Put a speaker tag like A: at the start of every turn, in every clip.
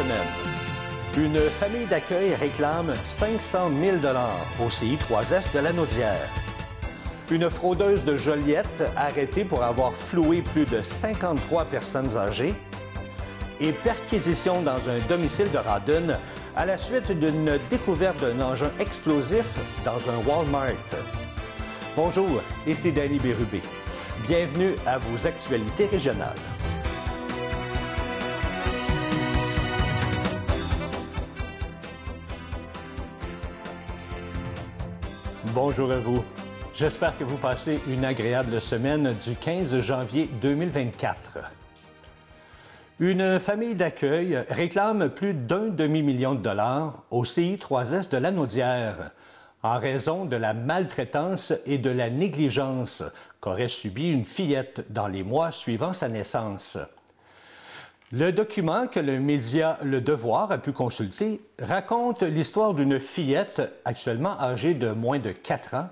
A: semaine. Une famille d'accueil réclame 500 000 au CI3S de Lanaudière. Une fraudeuse de Joliette arrêtée pour avoir floué plus de 53 personnes âgées. Et perquisition dans un domicile de Rawdon à la suite d'une découverte d'un engin explosif dans un Walmart. Bonjour, ici Danny Bérubé. Bienvenue à vos actualités régionales. Bonjour à vous. J'espère que vous passez une agréable semaine du 15 janvier 2024. Une famille d'accueil réclame plus d'un demi-million de dollars au CI3S de Lanaudière en raison de la maltraitance et de la négligence qu'aurait subi une fillette dans les mois suivant sa naissance. Le document que le média Le Devoir a pu consulter raconte l'histoire d'une fillette actuellement âgée de moins de 4 ans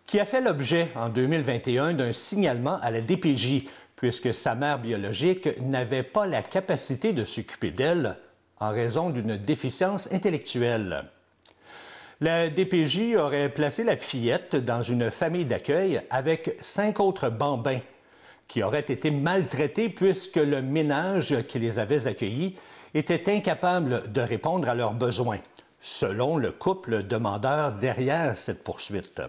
A: qui a fait l'objet en 2021 d'un signalement à la DPJ puisque sa mère biologique n'avait pas la capacité de s'occuper d'elle en raison d'une déficience intellectuelle. La DPJ aurait placé la fillette dans une famille d'accueil avec 5 autres bambins qui auraient été maltraités puisque le ménage qui les avait accueillis était incapable de répondre à leurs besoins, selon le couple demandeur derrière cette poursuite.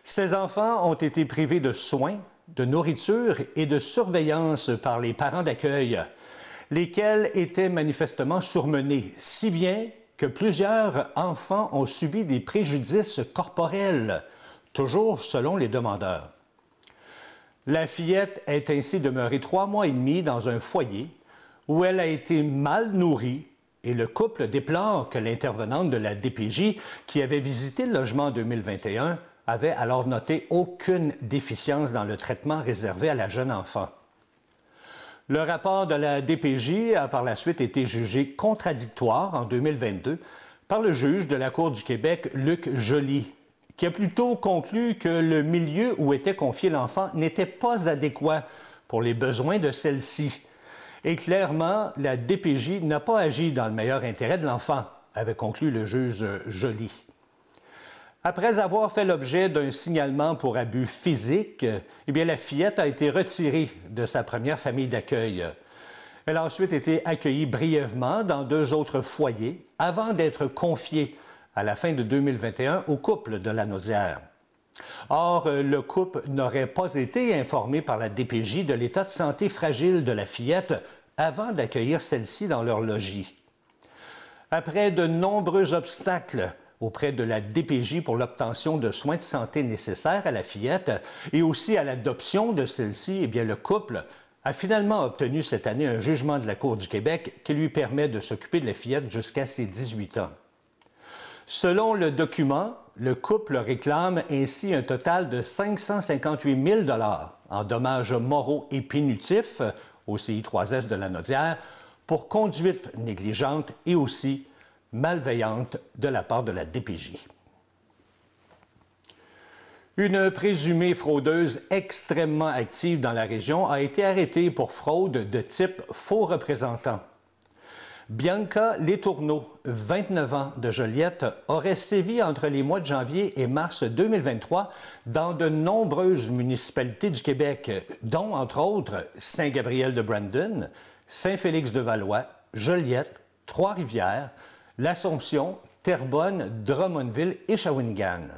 A: Ces enfants ont été privés de soins, de nourriture et de surveillance par les parents d'accueil, lesquels étaient manifestement surmenés, si bien que plusieurs enfants ont subi des préjudices corporels, toujours selon les demandeurs. La fillette est ainsi demeurée 3 mois et demi dans un foyer où elle a été mal nourrie et le couple déplore que l'intervenante de la DPJ qui avait visité le logement en 2021 avait alors noté aucune déficience dans le traitement réservé à la jeune enfant. Le rapport de la DPJ a par la suite été jugé contradictoire en 2022 par le juge de la Cour du Québec, Luc Joly, qui a plutôt conclu que le milieu où était confié l'enfant n'était pas adéquat pour les besoins de celle-ci. Et clairement, la DPJ n'a pas agi dans le meilleur intérêt de l'enfant, avait conclu le juge Joly. Après avoir fait l'objet d'un signalement pour abus physique, eh bien, la fillette a été retirée de sa première famille d'accueil. Elle a ensuite été accueillie brièvement dans 2 autres foyers avant d'être confiée à la fin de 2021 au couple de Lanaudière. Or, le couple n'aurait pas été informé par la DPJ de l'état de santé fragile de la fillette avant d'accueillir celle-ci dans leur logis. Après de nombreux obstacles auprès de la DPJ pour l'obtention de soins de santé nécessaires à la fillette et aussi à l'adoption de celle-ci, eh bien, le couple a finalement obtenu cette année un jugement de la Cour du Québec qui lui permet de s'occuper de la fillette jusqu'à ses 18 ans. Selon le document, le couple réclame ainsi un total de 558 000 en dommages moraux et punitifs au CI3S de Lanaudière pour conduite négligente et aussi malveillante de la part de la DPJ. Une présumée fraudeuse extrêmement active dans la région a été arrêtée pour fraude de type faux représentant. Bianca Letourneau, 29 ans, de Joliette, aurait sévi entre les mois de janvier et mars 2023 dans de nombreuses municipalités du Québec, dont, entre autres, Saint-Gabriel-de-Brandon, Saint-Félix-de-Valois, Joliette, Trois-Rivières, l'Assomption, Terrebonne, Drummondville et Shawinigan.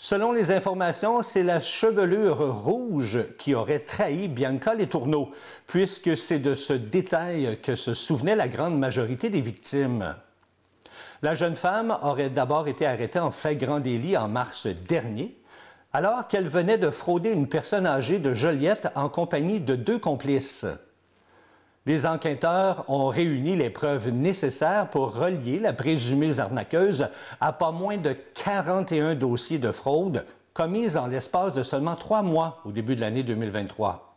A: Selon les informations, c'est la chevelure rouge qui aurait trahi Bianca Letourneau, puisque c'est de ce détail que se souvenait la grande majorité des victimes. La jeune femme aurait d'abord été arrêtée en flagrant délit en mars dernier, alors qu'elle venait de frauder une personne âgée de Joliette en compagnie de 2 complices. Les enquêteurs ont réuni les preuves nécessaires pour relier la présumée arnaqueuse à pas moins de 41 dossiers de fraude commis en l'espace de seulement 3 mois au début de l'année 2023.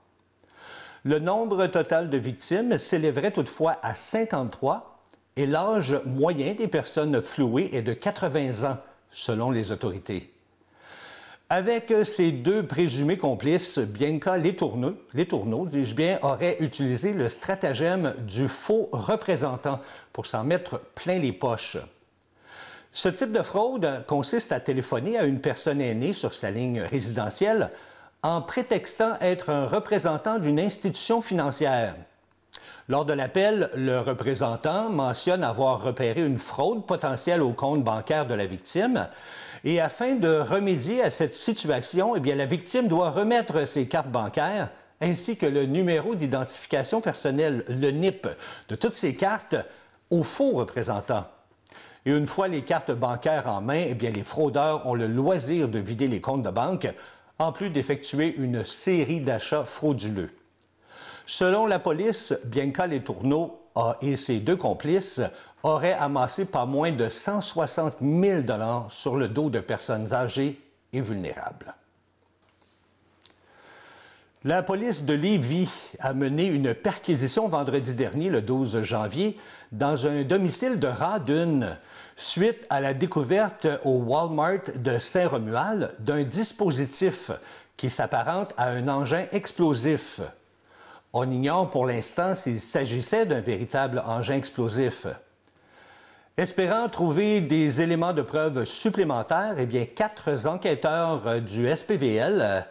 A: Le nombre total de victimes s'élèverait toutefois à 53 et l'âge moyen des personnes flouées est de 80 ans, selon les autorités. Avec ses deux présumés complices, Bianca Letourneau, dis-je bien, aurait utilisé le stratagème du faux représentant pour s'en mettre plein les poches. Ce type de fraude consiste à téléphoner à une personne aînée sur sa ligne résidentielle en prétextant être un représentant d'une institution financière. Lors de l'appel, le représentant mentionne avoir repéré une fraude potentielle au compte bancaire de la victime et afin de remédier à cette situation, la victime doit remettre ses cartes bancaires ainsi que le numéro d'identification personnelle, le NIP, de toutes ces cartes au faux représentant. Et une fois les cartes bancaires en main, les fraudeurs ont le loisir de vider les comptes de banque, en plus d'effectuer une série d'achats frauduleux. Selon la police, Bianca Letourneau et ses deux complices auraient amassé pas moins de 160 000 $ sur le dos de personnes âgées et vulnérables. La police de Lévis a mené une perquisition vendredi dernier, le 12 janvier, dans un domicile de Radun, suite à la découverte au Walmart de Saint-Romuald d'un dispositif qui s'apparente à un engin explosif. On ignore pour l'instant s'il s'agissait d'un véritable engin explosif. Espérant trouver des éléments de preuve supplémentaires, 4 enquêteurs du SPVL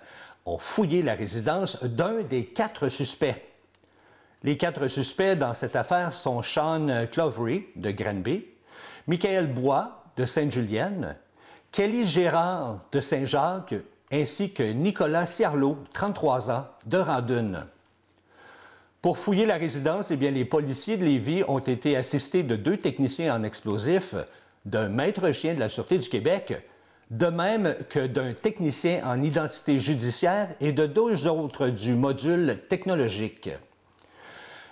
A: ont fouillé la résidence d'un des 4 suspects. Les 4 suspects dans cette affaire sont Sean Clovery de Granby, Michael Bois de Sainte-Julienne, Kelly Gérard de Saint-Jacques ainsi que Nicolas Ciarlot, 33 ans, de Radun. Pour fouiller la résidence, les policiers de Lévis ont été assistés de 2 techniciens en explosifs, d'un maître chien de la Sûreté du Québec, de même que d'un technicien en identité judiciaire et de 2 autres du module technologique.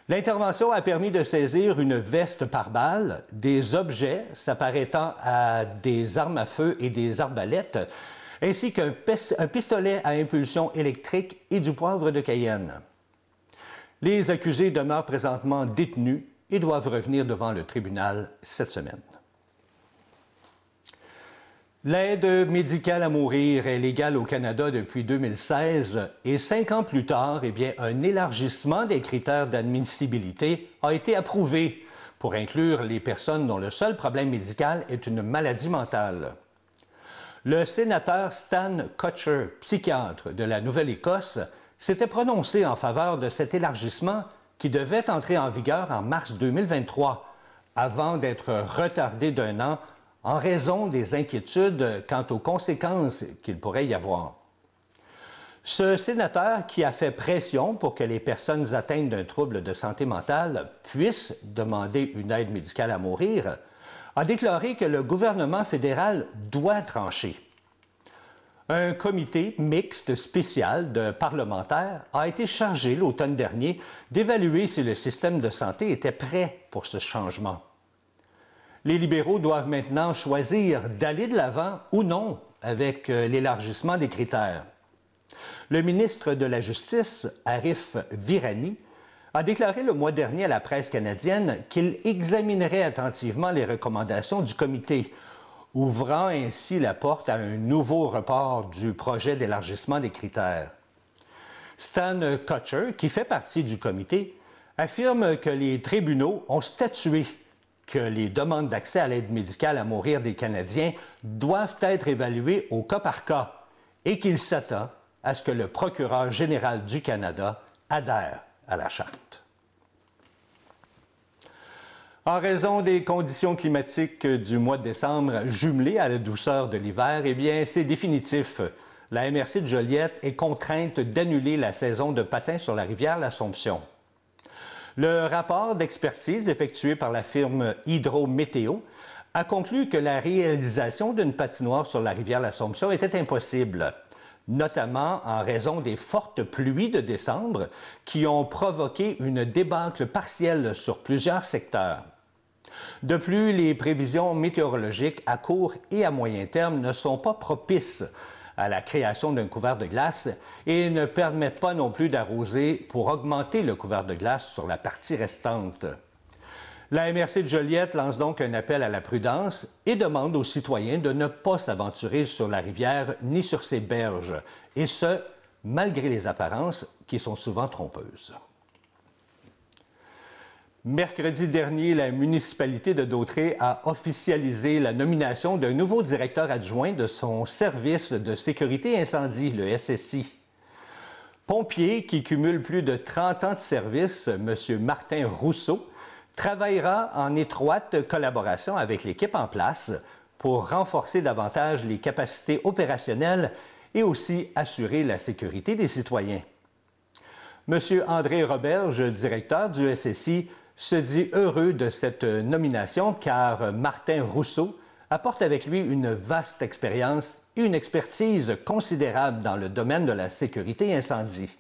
A: L'intervention a permis de saisir une veste par balle, des objets s'apparentant à des armes à feu et des arbalètes, ainsi qu'un pistolet à impulsion électrique et du poivre de Cayenne. Les accusés demeurent présentement détenus et doivent revenir devant le tribunal cette semaine. L'aide médicale à mourir est légale au Canada depuis 2016 et 5 ans plus tard, un élargissement des critères d'admissibilité a été approuvé pour inclure les personnes dont le seul problème médical est une maladie mentale. Le sénateur Stan Kutcher, psychiatre de la Nouvelle-Écosse, s'était prononcé en faveur de cet élargissement qui devait entrer en vigueur en mars 2023, avant d'être retardé d'1 an en raison des inquiétudes quant aux conséquences qu'il pourrait y avoir. Ce sénateur, qui a fait pression pour que les personnes atteintes d'un trouble de santé mentale puissent demander une aide médicale à mourir, a déclaré que le gouvernement fédéral doit trancher. Un comité mixte spécial de parlementaires a été chargé l'automne dernier d'évaluer si le système de santé était prêt pour ce changement. Les libéraux doivent maintenant choisir d'aller de l'avant ou non avec l'élargissement des critères. Le ministre de la Justice, Arif Virani, a déclaré le mois dernier à la presse canadienne qu'il examinerait attentivement les recommandations du comité, ouvrant ainsi la porte à un nouveau report du projet d'élargissement des critères. Stan Kutcher, qui fait partie du comité, affirme que les tribunaux ont statué que les demandes d'accès à l'aide médicale à mourir des Canadiens doivent être évaluées au cas par cas et qu'il s'attend à ce que le procureur général du Canada adhère à la charte. En raison des conditions climatiques du mois de décembre jumelées à la douceur de l'hiver, c'est définitif. La MRC de Joliette est contrainte d'annuler la saison de patin sur la rivière l'Assomption. Le rapport d'expertise effectué par la firme Hydro-Météo a conclu que la réalisation d'une patinoire sur la rivière l'Assomption était impossible, notamment en raison des fortes pluies de décembre qui ont provoqué une débâcle partielle sur plusieurs secteurs. De plus, les prévisions météorologiques à court et à moyen terme ne sont pas propices à la création d'un couvert de glace et ne permettent pas non plus d'arroser pour augmenter le couvert de glace sur la partie restante. La MRC de Joliette lance donc un appel à la prudence et demande aux citoyens de ne pas s'aventurer sur la rivière ni sur ses berges, et ce, malgré les apparences qui sont souvent trompeuses. Mercredi dernier, la municipalité de Dautrey a officialisé la nomination d'un nouveau directeur adjoint de son service de sécurité incendie, le SSI. Pompier qui cumule plus de 30 ans de service, M. Martin Rousseau, travaillera en étroite collaboration avec l'équipe en place pour renforcer davantage les capacités opérationnelles et aussi assurer la sécurité des citoyens. M. André Roberge, directeur du SSI, se dit heureux de cette nomination car Martin Rousseau apporte avec lui une vaste expérience et une expertise considérable dans le domaine de la sécurité incendie.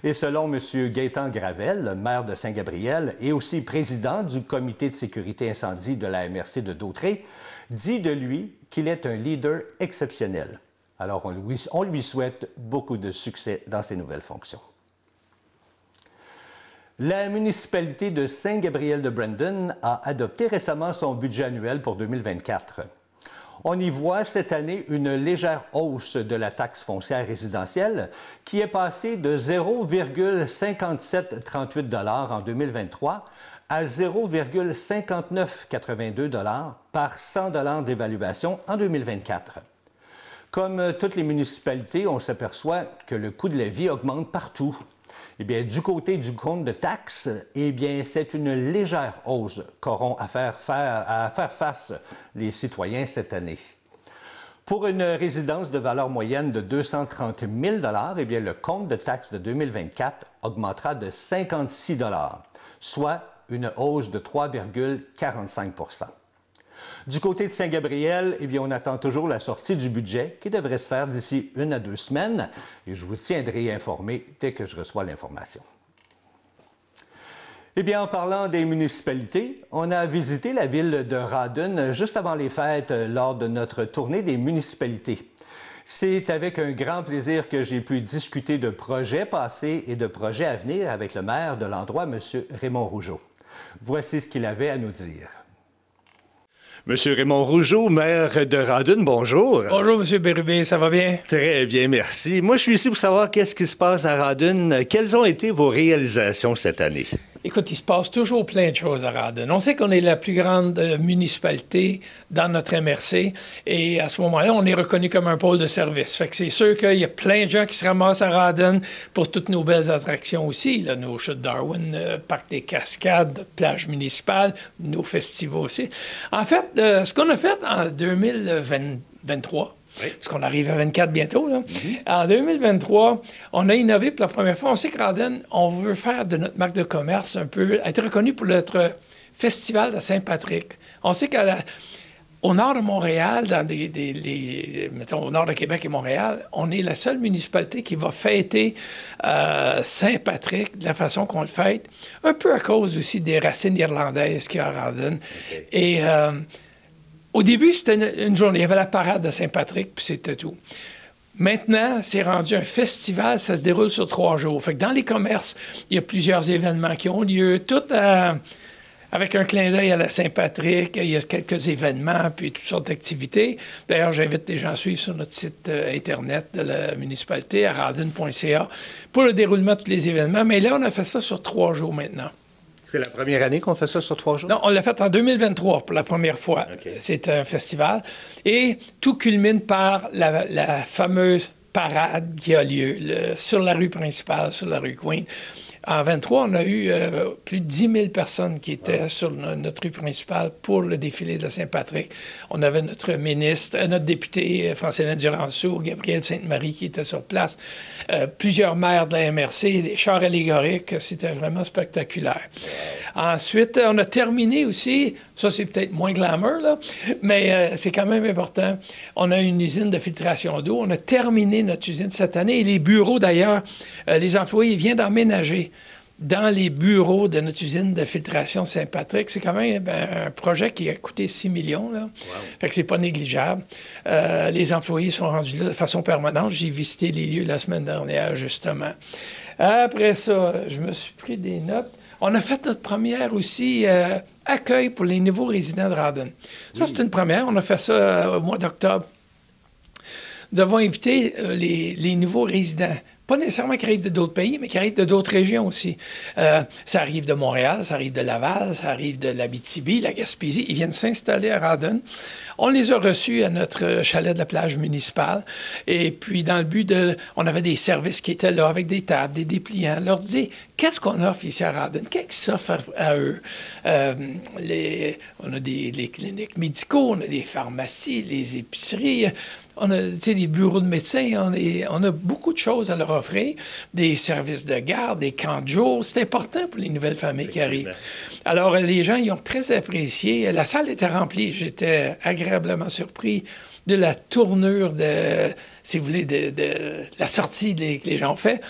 A: Et selon M. Gaétan Gravel, maire de Saint-Gabriel et aussi président du comité de sécurité incendie de la MRC de Dautrey, dit de lui qu'il est un leader exceptionnel. Alors on lui souhaite beaucoup de succès dans ses nouvelles fonctions. La municipalité de Saint-Gabriel-de-Brandon a adopté récemment son budget annuel pour 2024. On y voit cette année une légère hausse de la taxe foncière résidentielle qui est passée de 0,5738 $ en 2023 à 0,5982 $ par 100 $ d'évaluation en 2024. Comme toutes les municipalités, on s'aperçoit que le coût de la vie augmente partout. Eh bien, du côté du compte de taxes, eh bien, c'est une légère hausse qu'auront à faire face les citoyens cette année. Pour une résidence de valeur moyenne de 230 000 $, eh bien, le compte de taxes de 2024 augmentera de 56 $, soit une hausse de 3,45 %. Du côté de Saint-Gabriel, eh bien, on attend toujours la sortie du budget qui devrait se faire d'ici 1 à 2 semaines et je vous tiendrai informé dès que je reçois l'information. Eh bien, en parlant des municipalités, on a visité la ville de Rawdon juste avant les fêtes lors de notre tournée des municipalités. C'est avec un grand plaisir que j'ai pu discuter de projets passés et de projets à venir avec le maire de l'endroit, M. Raymond Rougeau. Voici ce qu'il avait à nous dire. Monsieur Raymond Rougeau, maire de Rawdon, bonjour.
B: Bonjour, Monsieur Bérubé, ça va bien?
A: Très bien, merci. Moi, je suis ici pour savoir qu'est-ce qui se passe à Rawdon. Quelles ont été vos réalisations cette année?
B: Écoute, il se passe toujours plein de choses à Rawdon. On sait qu'on est la plus grande municipalité dans notre MRC et à ce moment-là, on est reconnu comme un pôle de service. Fait que c'est sûr qu'il y a plein de gens qui se ramassent à Rawdon pour toutes nos belles attractions aussi, là, nos chutes Darwin, Parc des Cascades, notre plage municipale, nos festivals aussi. En fait, ce qu'on a fait en 2023, oui. Parce qu'on arrive à 24 bientôt. Là. En 2023, on a innové pour la première fois. On sait que Rawdon, on veut faire de notre marque de commerce un peu, être reconnu pour notre festival de Saint-Patrick. On sait qu'au nord de Montréal, mettons au nord de Québec et Montréal, on est la seule municipalité qui va fêter Saint-Patrick de la façon qu'on le fête, un peu à cause aussi des racines irlandaises qu'il y a à Rawdon. Okay. Et au début, c'était une journée. Il y avait la parade de Saint-Patrick, puis c'était tout. Maintenant, c'est rendu un festival. Ça se déroule sur 3 jours. Fait que dans les commerces, il y a plusieurs événements qui ont lieu, tout avec un clin d'œil à la Saint-Patrick. Il y a quelques événements, puis toutes sortes d'activités. D'ailleurs, j'invite les gens à suivre sur notre site Internet de la municipalité, à rawdon.ca, pour le déroulement de tous les événements. Mais là, on a fait ça sur 3 jours maintenant.
A: C'est la première année qu'on fait ça sur 3 jours?
B: Non, on l'a fait en 2023 pour la première fois. Okay. C'est un festival. Et tout culmine par la fameuse parade qui a lieu sur la rue principale, sur la rue Queen. En 23, on a eu plus de 10 000 personnes qui étaient sur notre rue principale pour le défilé de Saint-Patrick. On avait notre ministre, notre député, Francine Duranceau, Gabriel Sainte-Marie qui était sur place, plusieurs maires de la MRC, des chars allégoriques. C'était vraiment spectaculaire. Ensuite, on a terminé aussi, ça c'est peut-être moins glamour, là, mais c'est quand même important. On a une usine de filtration d'eau. On a terminé notre usine cette année et les bureaux d'ailleurs, les employés viennent d'emménager dans les bureaux de notre usine de filtration Saint-Patrick. C'est quand même un projet qui a coûté 6 millions. Là. Wow. Fait que c'est pas négligeable. Les employés sont rendus là de façon permanente. J'ai visité les lieux la semaine dernière, justement. Après ça, je me suis pris des notes. On a fait notre première aussi accueil pour les nouveaux résidents de Rawdon. Ça, c'est une première. On a fait ça au mois d'octobre. Nous avons invité les nouveaux résidents, pas nécessairement qui arrivent de d'autres pays, mais qui arrivent de d'autres régions aussi. Ça arrive de Montréal, ça arrive de Laval, ça arrive de l'Abitibi, la Gaspésie. Ils viennent s'installer à Rawdon. On les a reçus à notre chalet de la plage municipale. Et puis, dans le but de... On avait des services qui étaient là avec des tables, des dépliants. Leur dire, qu'est-ce qu'on offre ici à Rawdon? Qu'est-ce qui s'offre à eux? On a les cliniques médicaux, on a des pharmacies, les épiceries... On a des bureaux de médecins, on a beaucoup de choses à leur offrir, des services de garde, des camps de jour. C'est important pour les nouvelles familles qui arrivent. Alors, les gens, ils ont très apprécié. La salle était remplie. J'étais agréablement surpris de la tournure si vous voulez, de la sortie que les gens ont fait.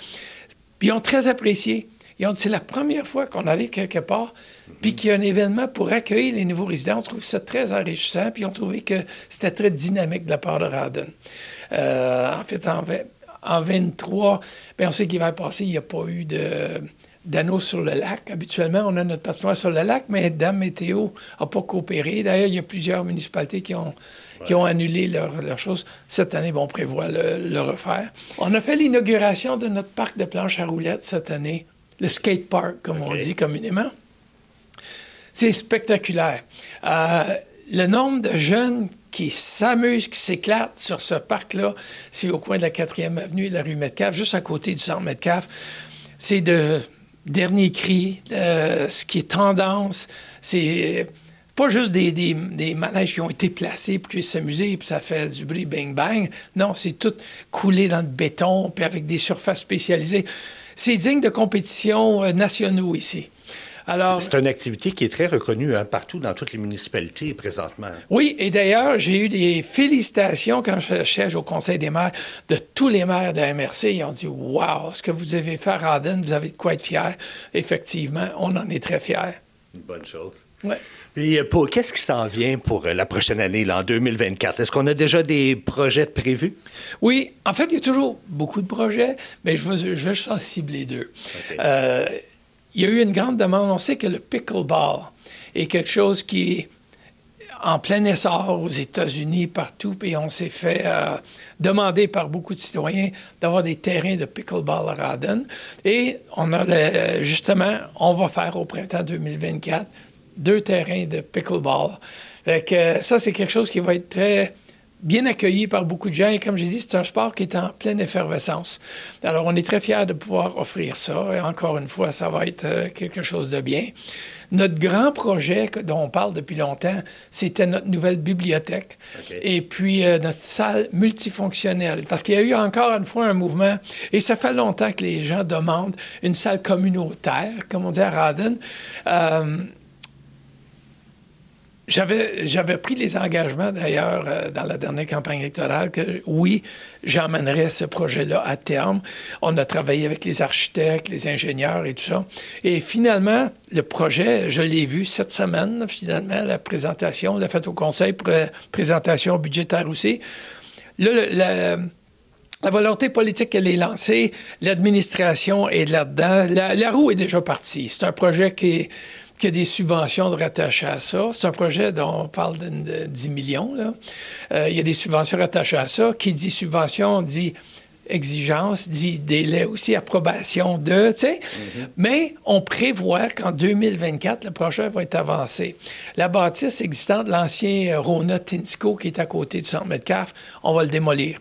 B: Puis, ils ont très apprécié. Ils ont dit, c'est la première fois qu'on allait quelque part, puis qu'il y a un événement pour accueillir les nouveaux résidents. On trouve ça très enrichissant, puis on trouvait que c'était très dynamique de la part de Rawdon. En fait, en 23, bien, on sait qu'il va passer, il n'y a pas eu d'anneau sur le lac. Habituellement, on a notre patinoire sur le lac, mais Dame Météo n'a pas coopéré. D'ailleurs, il y a plusieurs municipalités qui ont annulé leurs choses. Cette année, on prévoit le refaire. On a fait l'inauguration de notre parc de planches à roulettes cette année. Le skate park, comme on dit communément. C'est spectaculaire. Le nombre de jeunes qui s'amusent, qui s'éclatent sur ce parc-là, c'est au coin de la 4e avenue et de la rue Metcalfe, juste à côté du centre Metcalfe. C'est de dernier cri, ce qui est tendance. C'est pas juste des manèges qui ont été placés pour qu'ils s'amusent, puis ça fait du bruit bang-bang. Non, c'est tout coulé dans le béton, puis avec des surfaces spécialisées. C'est digne de compétitions nationaux ici. Alors,
A: c'est une activité qui est très reconnue partout dans toutes les municipalités présentement.
B: Oui, et d'ailleurs, j'ai eu des félicitations quand je siège au Conseil des maires de tous les maires de la MRC. Ils ont dit « Wow, ce que vous avez fait à Rawdon, vous avez de quoi être fiers. » Effectivement, on en est très fiers.
A: Une bonne chose.
B: Ouais.
A: Puis, qu'est-ce qui s'en vient pour la prochaine année, là, en 2024? Est-ce qu'on a déjà des projets prévus?
B: Oui, en fait, il y a toujours beaucoup de projets, mais je vais juste en cibler deux. Okay. Il y a eu une grande demande. On sait que le pickleball est quelque chose qui est en plein essor aux États-Unis, partout, et on s'est fait demander par beaucoup de citoyens d'avoir des terrains de pickleball à Rawdon. Et on a justement, on va faire au printemps 2024 2 terrains de pickleball. Fait que ça, c'est quelque chose qui va être très bien accueilli par beaucoup de gens. Et comme j'ai dit, c'est un sport qui est en pleine effervescence. Alors, on est très fiers de pouvoir offrir ça. Et encore une fois, ça va être quelque chose de bien. Notre grand projet dont on parle depuis longtemps, c'était notre nouvelle bibliothèque. Okay. Et puis, notre salle multifonctionnelle. Parce qu'il y a eu encore une fois un mouvement, et ça fait longtemps que les gens demandent une salle communautaire, comme on dit à Rawdon. J'avais pris les engagements, d'ailleurs, dans la dernière campagne électorale, que oui, j'emmènerais ce projet-là à terme. On a travaillé avec les architectes, les ingénieurs et tout ça. Et finalement, le projet, je l'ai vu cette semaine, finalement, la présentation, l'a faite au Conseil, présentation budgétaire aussi. Là, la volonté politique, elle est lancée. L'administration est là-dedans. La roue est déjà partie. C'est un projet qui a des subventions de rattachées à ça. C'est un projet dont on parle de 10 millions. Là. Il y a des subventions rattachées à ça. Qui dit subvention dit exigence, dit délai aussi, approbation de, tu sais. Mm-hmm. Mais on prévoit qu'en 2024, le projet va être avancé. La bâtisse existante, l'ancien Rona Tintico qui est à côté du centre Metcalfe, on va le démolir.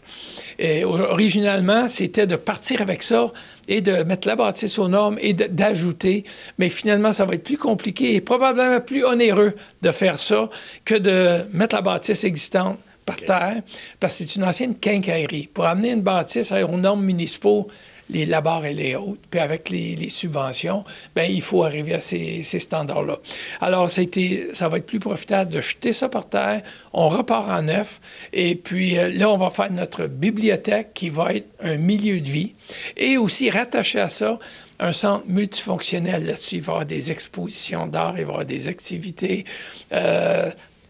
B: Et originalement, c'était de partir avec ça et de mettre la bâtisse aux normes et d'ajouter. Mais finalement, ça va être plus compliqué et probablement plus onéreux de faire ça que de mettre la bâtisse existante par terre, parce que c'est une ancienne quincaillerie. Pour amener une bâtisse aux normes municipaux, la barre, elle est haute, puis avec les subventions, bien, il faut arriver à ces standards-là. Alors, ça va être plus profitable de jeter ça par terre, on repart en neuf, et puis là, on va faire notre bibliothèque qui va être un milieu de vie, et aussi rattaché à ça, un centre multifonctionnel. Là-dessus, il va y avoir des expositions d'art, il va y avoir des activités.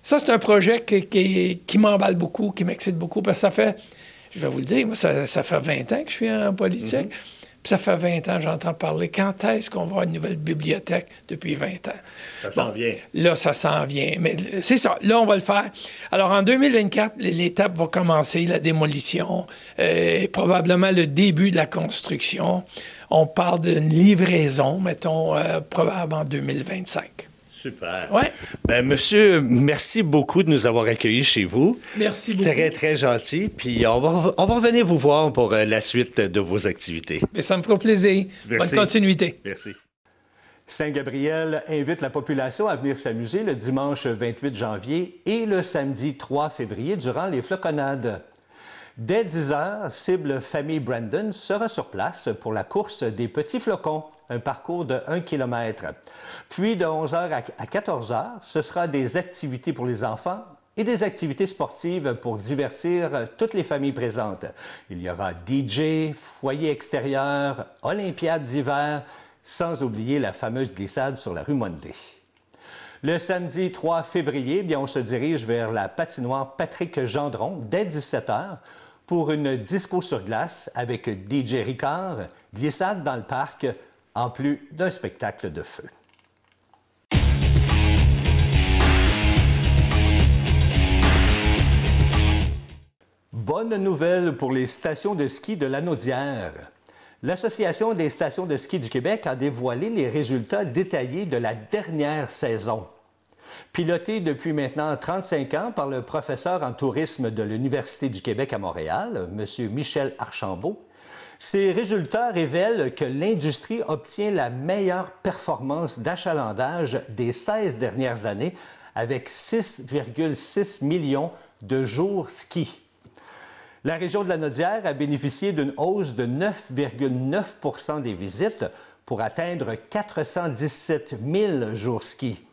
B: Ça, c'est un projet qui m'emballe beaucoup, qui m'excite beaucoup, parce que ça fait, je vais vous le dire, moi, ça fait 20 ans que je suis en politique. Mm-hmm. Puis ça fait 20 ans, j'entends parler. Quand est-ce qu'on va avoir une nouvelle bibliothèque? Depuis 20 ans.
A: Ça s'en vient.
B: Là, ça s'en vient. Mais c'est ça. Là, on va le faire. Alors, en 2024, l'étape va commencer, la démolition, et probablement le début de la construction. On parle d'une livraison, mettons, probablement en 2025.
A: Super.
B: Ouais.
A: Ben, monsieur, merci beaucoup de nous avoir accueillis chez vous.
B: Merci beaucoup.
A: Très, très gentil. Puis on va revenir vous voir pour la suite de vos activités.
B: Mais ça me fera plaisir.
A: Merci.
B: Bonne continuité.
A: Merci. Saint-Gabriel invite la population à venir s'amuser le dimanche 28 janvier et le samedi 3 février durant les floconnades. Dès 10 heures, Cible Famille Brandon sera sur place pour la course des petits flocons, un parcours de 1 km. Puis de 11 heures à 14 heures, ce sera des activités pour les enfants et des activités sportives pour divertir toutes les familles présentes. Il y aura DJ, foyer extérieur, olympiade d'hiver, sans oublier la fameuse glissade sur la rue Monday. Le samedi 3 février, bien, on se dirige vers la patinoire Patrick Gendron dès 17 h pour une disco sur glace avec DJ Ricard, glissade dans le parc, en plus d'un spectacle de feu. Bonne nouvelle pour les stations de ski de Lanaudière. L'Association des stations de ski du Québec a dévoilé les résultats détaillés de la dernière saison. Piloté depuis maintenant 35 ans par le professeur en tourisme de l'Université du Québec à Montréal, M. Michel Archambault, ces résultats révèlent que l'industrie obtient la meilleure performance d'achalandage des 16 dernières années avec 6,6 millions de jours ski. La région de Lanaudière a bénéficié d'une hausse de 9,9 % des visites pour atteindre 417 000 jours ski.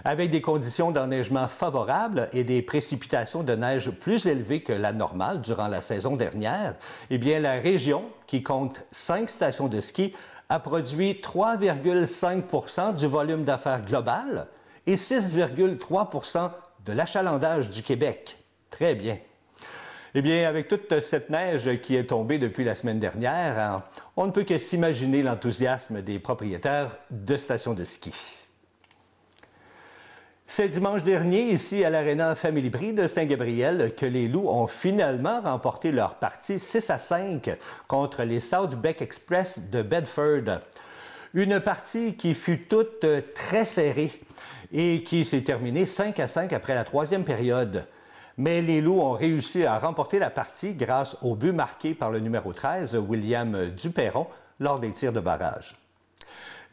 A: Avec des conditions d'enneigement favorables et des précipitations de neige plus élevées que la normale durant la saison dernière, eh bien, la région, qui compte 5 stations de ski, a produit 3,5 % du volume d'affaires global et 6,3 % de l'achalandage du Québec. Très bien. Eh bien, avec toute cette neige qui est tombée depuis la semaine dernière, on ne peut que s'imaginer l'enthousiasme des propriétaires de stations de ski. C'est dimanche dernier, ici à l'Arena Family Prix de Saint-Gabriel, que les Loups ont finalement remporté leur partie 6-5 contre les Southbeck Express de Bedford. Une partie qui fut toute très serrée et qui s'est terminée 5-5 après la troisième période. Mais les Loups ont réussi à remporter la partie grâce au but marqué par le numéro 13, William Duperron, lors des tirs de barrage.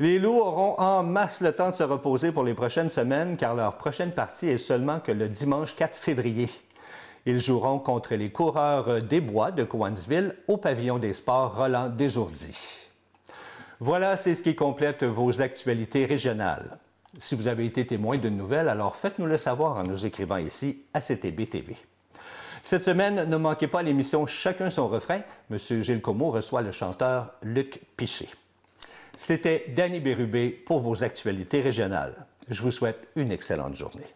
A: Les Loups auront en masse le temps de se reposer pour les prochaines semaines car leur prochaine partie est seulement que le dimanche 4 février. Ils joueront contre les coureurs des Bois de Cowansville au pavillon des sports Roland Désourdis. Voilà, c'est ce qui complète vos actualités régionales. Si vous avez été témoin d'une nouvelle, alors faites-nous le savoir en nous écrivant ici à CTB TV. Cette semaine, ne manquez pas l'émission Chacun son refrain. M. Gilles Comeau reçoit le chanteur Luc Piché. C'était Danny Bérubé pour vos actualités régionales. Je vous souhaite une excellente journée.